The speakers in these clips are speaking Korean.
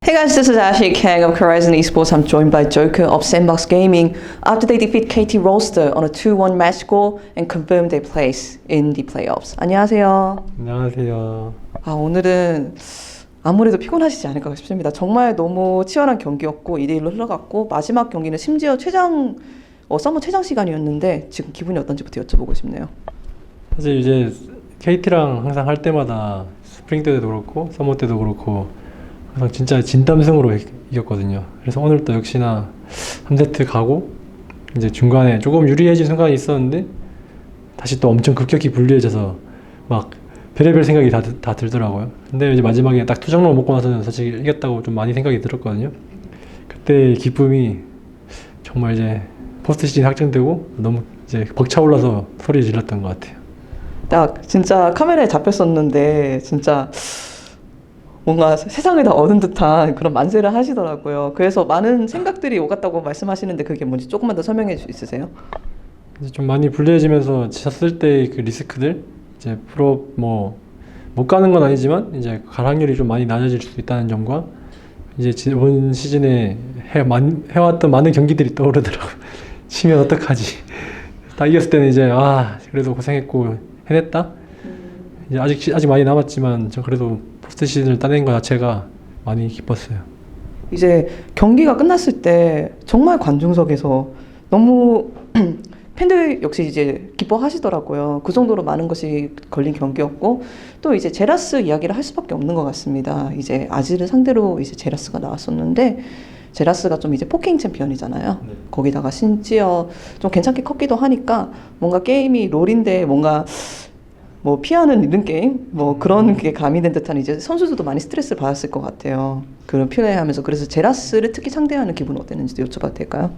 Hey guys, this is Ashley Kang of Horizon Esports. I'm joined by Joker of Sandbox Gaming after they defeat KT Rolster on a 2-1 match score and confirm their place in the playoffs. 안녕하세요. 안녕하세요. 오늘은 아무래도 피곤하시지 않을까 싶습니다. 정말 너무 치열한 경기였고 2대1로 흘러갔고 마지막 경기는 심지어 서머 최장 시간이었는데 지금 기분이 어떤지부터 여쭤보고 싶네요. 사실 이제 KT랑 항상 할 때마다 스프링 때도 그렇고 서머 때도 그렇고 항상 진짜 진땀승으로 이겼거든요. 그래서 오늘도 역시나 3세트 가고 이제 중간에 조금 유리해진 순간이 있었는데 다시 또 엄청 급격히 불리해져서 막 별의별 생각이 다 들더라고요. 근데 이제 마지막에 딱 투정로 먹고 나서는 사실 이겼다고 좀 많이 생각이 들었거든요. 그때 기쁨이 정말 이제 포스트 시즌 확정되고 너무 이제 벅차올라서 소리 질렀던 것 같아요. 딱 진짜 카메라에 잡혔었는데 진짜 뭔가 세상을 다 얻은 듯한 그런 만세를 하시더라고요. 그래서 많은 생각들이 오갔다고 말씀하시는데 그게 뭔지 조금만 더 설명해 줄 수 있으세요? 이제 좀 많이 불리해지면서 졌을 때 그 리스크들 이제 프로 뭐 못 가는 건 아니지만 이제 갈 확률이 좀 많이 낮아질 수 있다는 점과 이제 이번 시즌에 해왔던 많은 경기들이 떠오르더라고. 치면 어떡하지? 다 이겼을 때는 이제 그래도 고생했고 해냈다. 이제 아직 많이 남았지만 저 그래도 포스트 시즌을 따낸 것 자체가 많이 기뻤어요. 이제 경기가 끝났을 때 정말 관중석에서 너무 팬들 역시 이제 기뻐하시더라고요. 그 정도로 많은 것이 걸린 경기였고 또 이제 제라스 이야기를 할 수밖에 없는 것 같습니다. 이제 아지를 상대로 이제 제라스가 나왔었는데 제라스가 좀 이제 포킹 챔피언이잖아요. 네. 거기다가 심지어 좀 괜찮게 컸기도 하니까 뭔가 게임이 롤인데 뭔가 뭐 피하는 이런 게임 뭐 그런 게 가미된 듯한 이제 선수들도 많이 스트레스를 받았을 것 같아요. 그런 플레이하면서. 그래서 제라스를 특히 상대하는 기분은 어땠는지도 여쭤봐도 될까요?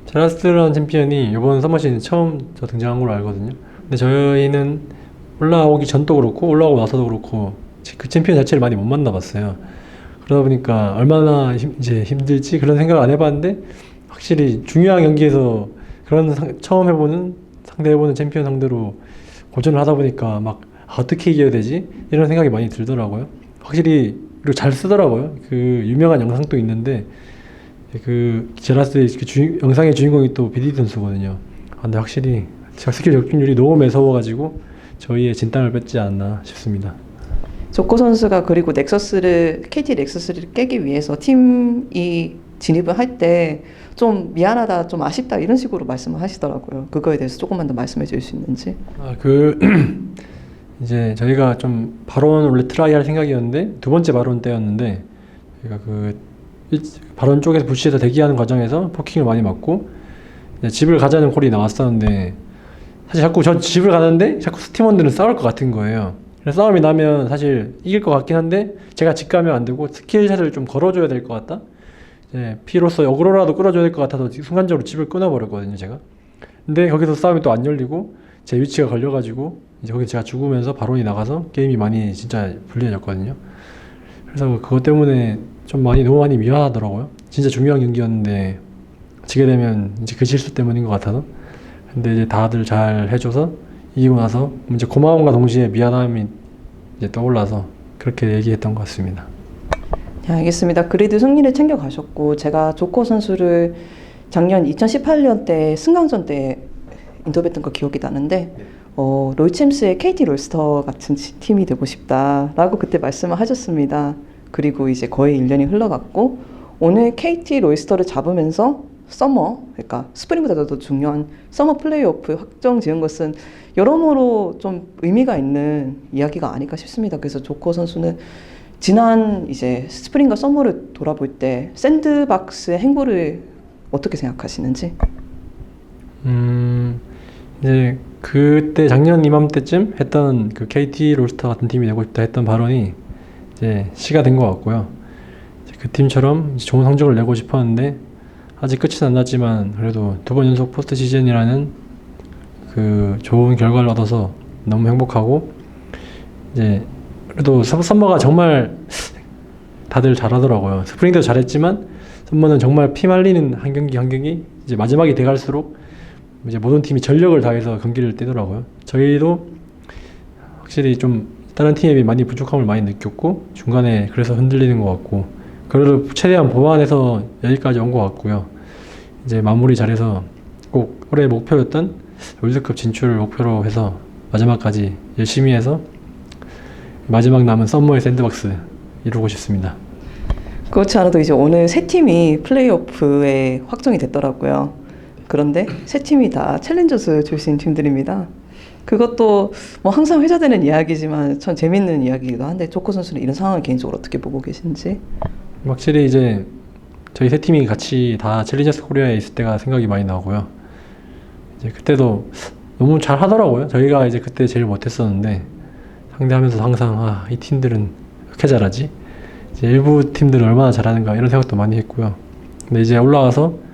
제라스라는 챔피언이 이번 서머 시즌 처음 등장한 걸로 알거든요. 근데 저희는 올라오기 전도 그렇고 올라오고 나서도 그렇고 그 챔피언 자체를 많이 못 만나봤어요. 그러다 보니까 얼마나 이제 힘들지 그런 생각을 안 해봤는데 확실히 중요한 경기에서 처음 상대해보는 챔피언 상대로 고전을 하다 보니까 막 어떻게 이겨야 되지? 이런 생각이 많이 들더라고요. 확실히 그리고 잘 쓰더라고요. 그 유명한 영상도 있는데 그 제라스의 영상의 주인공이 또 BD 선수거든요. 근데 확실히 스킬 적중률이 너무 매서워가지고 저희의 진땀을 뺐지 않나 싶습니다. 조코 선수가 그리고 KT 넥서스를 깨기 위해서 팀이 진입을 할 때 좀 미안하다, 좀 아쉽다 이런 식으로 말씀을 하시더라고요. 그거에 대해서 조금만 더 말씀해 주실 수 있는지. 이제 저희가 좀 바론 원래 트라이 할 생각이었는데 두 번째 바론 때였는데 저희가 바론 쪽에서 부시에서 대기하는 과정에서 포킹을 많이 맞고 집을 가자는 콜이 나왔었는데 사실 자꾸 저 집을 가는데 자꾸 스팀원들은 싸울 것 같은 거예요. 그래서 싸움이 나면 사실 이길 것 같긴 한데 제가 집 가면 안 되고 스킬샷을 좀 걸어줘야 될 것 같다. 피로서 어그로라도 끌어줘야 될 것 같아서 순간적으로 집을 끊어버렸거든요 제가. 근데 거기서 싸움이 또 안 열리고 제 위치가 걸려가지고 이제 거기 제가 죽으면서 바론이 나가서 게임이 많이 진짜 불리해졌거든요. 그래서 그것 때문에 좀 너무 많이 미안하더라고요. 진짜 중요한 경기였는데 지게 되면 이제 그 실수 때문인 것 같아서. 근데 이제 다들 잘 해줘서 이기고 나서 이제 고마움과 동시에 미안함이 이제 떠올라서 그렇게 얘기했던 것 같습니다. 네, 알겠습니다. 그래도 승리를 챙겨가셨고 제가 조코 선수를 작년 2018년 때 승강전 때 인터뷰했던 거 기억이 나는데 롤챔스의 KT 롤스터 같은 팀이 되고 싶다라고 그때 말씀을 하셨습니다. 그리고 이제 거의 1년이 흘러갔고 오늘 KT 롤스터를 잡으면서 그러니까 스프링보다 더 중요한 서머 플레이오프 확정 지은 것은 여러모로 좀 의미가 있는 이야기가 아닐까 싶습니다. 그래서 조코 선수는 지난 이제 스프링과 서머를 돌아볼 때 샌드박스의 행보를 어떻게 생각하시는지? 이제 그때 작년 이맘때쯤 했던 그 KT 롤스터 같은 팀이 되고 싶다 했던 발언이 이제 시가 된 것 같고요. 그 팀처럼 좋은 성적을 내고 싶었는데 아직 끝은 안 났지만 그래도 2번 연속 포스트 시즌이라는 그 좋은 결과를 얻어서 너무 행복하고 이제 그래도 썸머가 정말 다들 잘하더라고요. 스프링도 잘했지만 썸머는 정말 피 말리는 한 경기 이제 마지막이 돼갈수록 이제 모든 팀이 전력을 다해서 경기를 뛰더라고요. 저희도 확실히 좀 다른 팀에 비해 많이 부족함을 많이 느꼈고 중간에 그래서 흔들리는 것 같고 그걸 최대한 보완해서 여기까지 온 것 같고요. 이제 마무리 잘해서 꼭 올해 목표였던 월드컵 진출을 목표로 해서 마지막까지 열심히 해서 마지막 남은 썸머의 샌드박스 이루고 싶습니다. 그렇지 않아도 이제 오늘 세 팀이 플레이오프에 확정이 됐더라고요. 그런데 세 팀이 다 챌린저스 출신 팀들입니다. 그것도 뭐 항상 회자되는 이야기지만 전 재밌는 이야기이기도 한데 조코 선수는 이런 상황을 개인적으로 어떻게 보고 계신지? 확실히 이제 저희 세 팀이 같이 다 챌린저스 코리아에 있을 때가 생각이 많이 나고요. 이제 그때도 너무 잘 하더라고요. 저희가 이제 그때 제일 못했었는데 상대하면서 항상 이 팀들은 왜 이렇게 잘하지? 이제 일부 팀들은 얼마나 잘하는가 이런 생각도 많이 했고요. 근데 이제 올라와서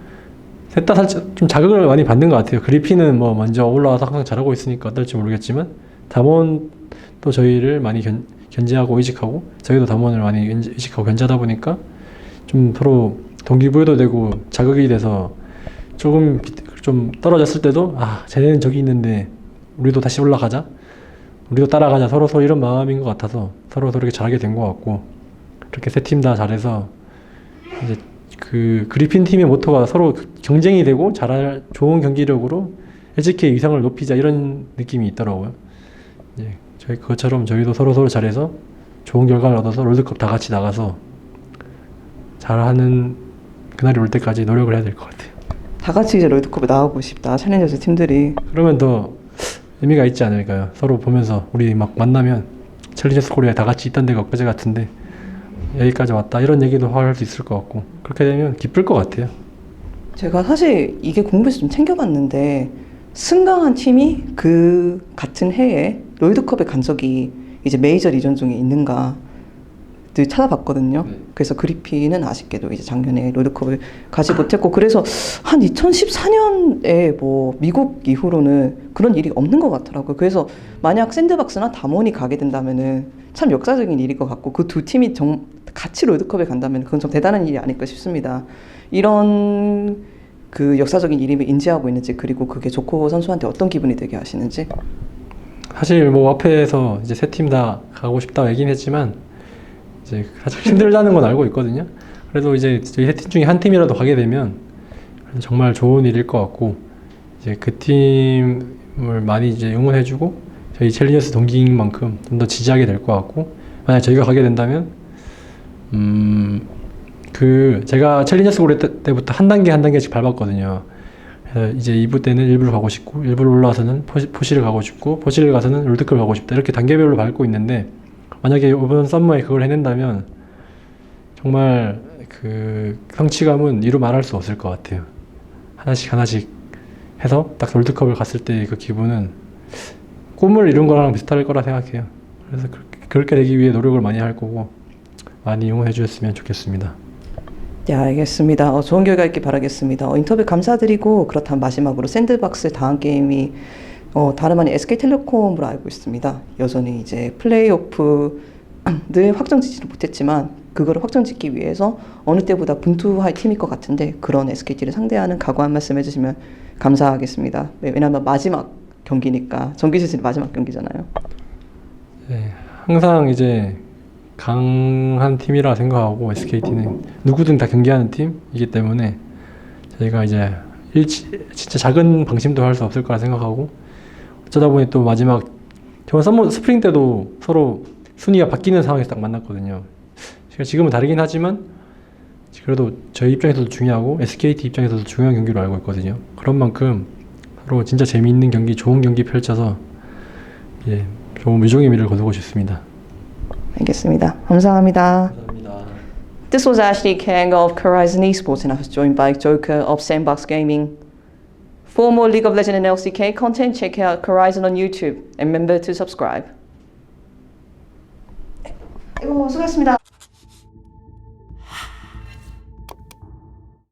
셋 다 살짝 좀 자극을 많이 받는 것 같아요. 그리핀은 뭐 먼저 올라와서 항상 잘하고 있으니까 어떨지 모르겠지만 담원도 저희를 많이 견제하고 의식하고 저희도 담원을 많이 의식하고 견제하다 보니까 좀 서로 동기부여도 되고 자극이 돼서 조금 좀 떨어졌을 때도 쟤네는 저기 있는데 우리도 다시 올라가자, 우리도 따라가자, 서로 이런 마음인 것 같아서 서로 이렇게 잘하게 된 것 같고 그렇게 세 팀 다 잘해서 이제 그 그리핀 팀의 모토가 서로 경쟁이 되고 좋은 경기력으로 LGK 위상을 높이자 이런 느낌이 있더라고요. 예, 저희 그것처럼 저희도 서로 잘해서 좋은 결과를 얻어서 롤드컵 다 같이 나가서 잘하는 그날이 올 때까지 노력을 해야 될 것 같아요. 다 같이 이제 롤드컵에 나가고 싶다. 챌린저스 팀들이. 그러면 더 의미가 있지 않을까요? 서로 보면서 우리 막 만나면 챌린저스 코리아 다 같이 있던 데가 엊그제 같은데 여기까지 왔다 이런 얘기도 할 수 있을 것 같고 그렇게 되면 기쁠 것 같아요. 제가 사실 이게 공부해서 좀 챙겨봤는데 승강한 팀이 그 같은 해에 롤드컵에 간 적이 이제 메이저 리전 중에 있는가 늘 찾아봤거든요. 네. 그래서 그리핀은 아쉽게도 이제 작년에 롤드컵을 가지 못했고 그래서 한 2014년에 뭐 미국 이후로는 그런 일이 없는 것 같더라고요. 그래서 만약 샌드박스나 담원이 가게 된다면은 참 역사적인 일일 것 같고 그 두 팀이 같이 롤드컵에 간다면 그건 좀 대단한 일이 아닐까 싶습니다. 이런 그 역사적인 일임을 인지하고 있는지 그리고 그게 조코 선수한테 어떤 기분이 되게 하시는지. 사실 뭐 앞에서 이제 세 팀 다 가고 싶다고 얘기는 했지만 이제 사실 힘들다는 건 알고 있거든요. 그래도 이제 저희 세 팀 중에 한 팀이라도 가게 되면 정말 좋은 일일 것 같고 이제 그 팀을 많이 이제 응원해주고 저희 챌린저스 동기인 만큼 좀 더 지지하게 될 것 같고 만약 저희가 가게 된다면 제가 챌린저스 고래 때부터 한 단계씩 밟았거든요. 그래서 이제 2부 때는 1부를 가고 싶고 1부를 올라와서는 포시를 가고 싶고 포시를 가서는 롤드컵을 가고 싶다 이렇게 단계별로 밟고 있는데 만약에 이번 썸머에 그걸 해낸다면 정말 그 성취감은 이루 말할 수 없을 것 같아요. 하나씩 해서 딱 롤드컵을 갔을 때 그 기분은 꿈을 이룬 거랑 비슷할 거라 생각해요. 그래서 그렇게 되기 위해 노력을 많이 할 거고 많이 응원해 주셨으면 좋겠습니다. 네, 알겠습니다. 좋은 결과 있길 바라겠습니다. 인터뷰 감사드리고 그렇다면 마지막으로 샌드박스 다음 게임이 다름 아닌 SK텔레콤으로 알고 있습니다. 여전히 이제 플레이오프 늘 확정짓지는 못했지만 그거를 확정짓기 위해서 어느 때보다 분투할 팀일 것 같은데 그런 SKT를 상대하는 각오 한 말씀 해주시면 감사하겠습니다. 네, 왜냐하면 마지막 경기니까 정규 시즌 마지막 경기잖아요. 네, 항상 이제 강한 팀이라 생각하고 SKT는 누구든 다 경기하는 팀이기 때문에 저희가 이제 진짜 작은 방심도 할 수 없을 거라 생각하고 어쩌다 보니 또 마지막 저번 썸머 스프링 때도 서로 순위가 바뀌는 상황에서 딱 만났거든요. 지금은 다르긴 하지만 그래도 저희 입장에서도 중요하고 SKT 입장에서도 중요한 경기로 알고 있거든요. 그런 만큼 서로 진짜 재미있는 경기, 좋은 경기 펼쳐서 좋은 묘종의 미를 거두고 싶습니다. 알겠습니다. 감사합니다. 감사합니다. This was Ashley Kang of Horizon Esports and I was joined by Joker of Sandbox Gaming. For more League of Legends and LCK content, check out Horizon on YouTube and remember to subscribe. 수고하셨습니다.